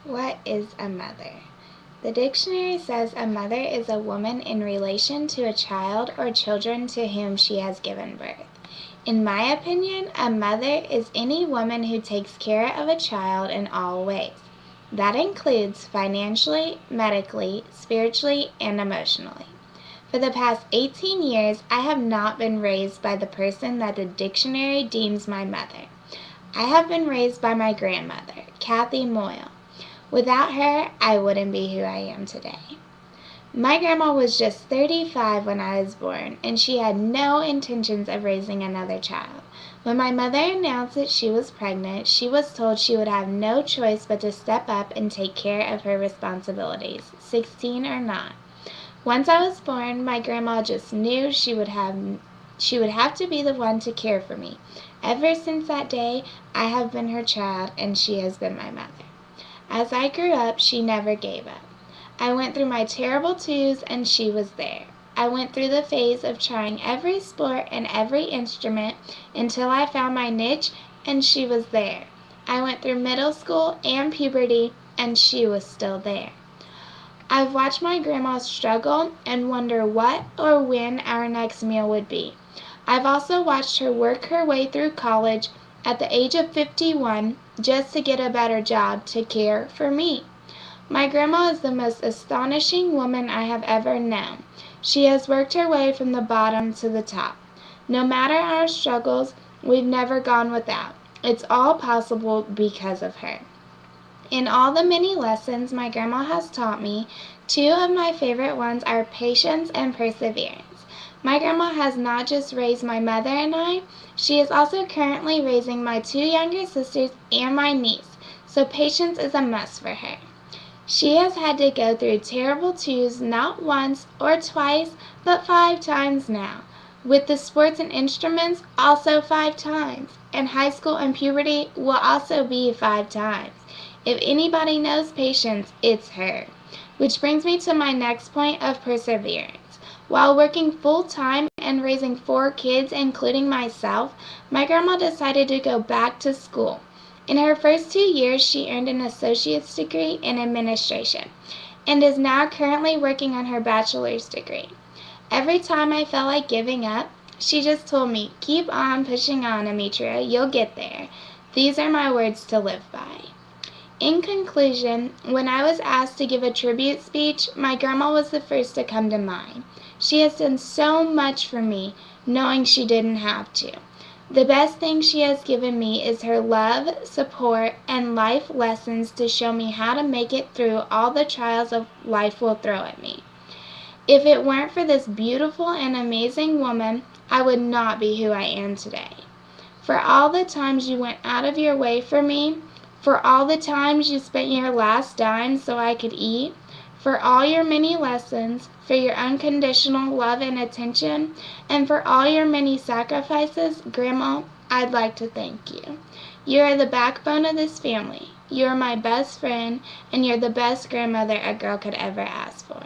What is a mother? The dictionary says a mother is a woman in relation to a child or children to whom she has given birth. In my opinion, a mother is any woman who takes care of a child in all ways. That includes financially, medically, spiritually, and emotionally. For the past 18 years, I have not been raised by the person that the dictionary deems my mother. I have been raised by my grandmother, Kathy Moyle. Without her, I wouldn't be who I am today. My grandma was just 35 when I was born, and she had no intentions of raising another child. When my mother announced that she was pregnant, she was told she would have no choice but to step up and take care of her responsibilities, 16 or not. Once I was born, my grandma just knew she would have to be the one to care for me. Ever since that day, I have been her child, and she has been my mother. As I grew up, she never gave up. I went through my terrible twos, and she was there. I went through the phase of trying every sport and every instrument until I found my niche, and she was there. I went through middle school and puberty, and she was still there. I've watched my grandma struggle and wonder what or when our next meal would be. I've also watched her work her way through college at the age of 51 just to get a better job to care for me. My grandma is the most astonishing woman I have ever known. She has worked her way from the bottom to the top. No matter our struggles, we've never gone without. It's all possible because of her. In all the many lessons my grandma has taught me, two of my favorite ones are patience and perseverance. My grandma has not just raised my mother and I, she is also currently raising my two younger sisters and my niece, so patience is a must for her. She has had to go through terrible twos not once or twice, but 5 times now. With the sports and instruments, also 5 times. And high school and puberty will also be 5 times. If anybody knows patience, it's her. Which brings me to my next point of perseverance. While working full-time and raising 4 kids, including myself, my grandma decided to go back to school. In her first 2 years, she earned an associate's degree in administration and is now currently working on her bachelor's degree. Every time I felt like giving up, she just told me, "Keep on pushing on, Ametria, you'll get there." These are my words to live by. In conclusion, when I was asked to give a tribute speech, my grandma was the first to come to mind. She has done so much for me, knowing she didn't have to. The best thing she has given me is her love, support, and life lessons to show me how to make it through all the trials of life will throw at me. If it weren't for this beautiful and amazing woman, I would not be who I am today. For all the times you went out of your way for me, for all the times you spent your last dime so I could eat, for all your many lessons, for your unconditional love and attention, and for all your many sacrifices, Grandma, I'd like to thank you. You are the backbone of this family. You are my best friend, and you're the best grandmother a girl could ever ask for.